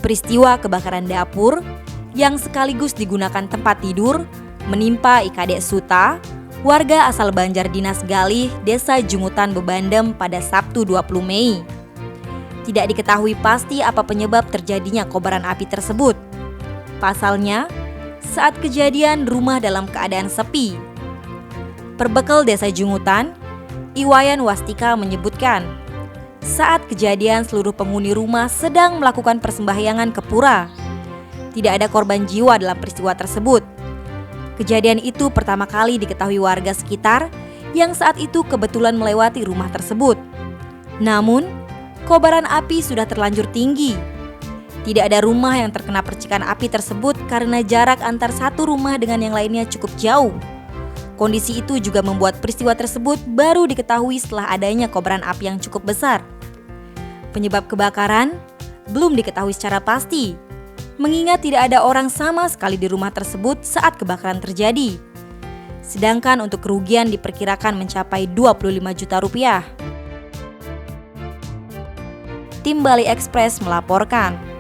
Peristiwa kebakaran dapur yang sekaligus digunakan tempat tidur menimpa IKD Suta, warga asal Banjardinas Galih, Desa Jungutan, Bebandem pada Sabtu 20 Mei. Tidak diketahui pasti apa penyebab terjadinya kobaran api tersebut. Pasalnya, saat kejadian rumah dalam keadaan sepi. Perbekal Desa Jungutan, Iwayan Wastika menyebutkan, saat kejadian seluruh penghuni rumah sedang melakukan persembahyangan ke pura. Tidak ada korban jiwa dalam peristiwa tersebut. Kejadian itu pertama kali diketahui warga sekitar yang saat itu kebetulan melewati rumah tersebut. Namun, kobaran api sudah terlanjur tinggi. Tidak ada rumah yang terkena percikan api tersebut karena jarak antar satu rumah dengan yang lainnya cukup jauh. Kondisi itu juga membuat peristiwa tersebut baru diketahui setelah adanya kobaran api yang cukup besar. Penyebab kebakaran belum diketahui secara pasti, mengingat tidak ada orang sama sekali di rumah tersebut saat kebakaran terjadi. Sedangkan untuk kerugian diperkirakan mencapai 25 juta rupiah. Tim Bali Express melaporkan.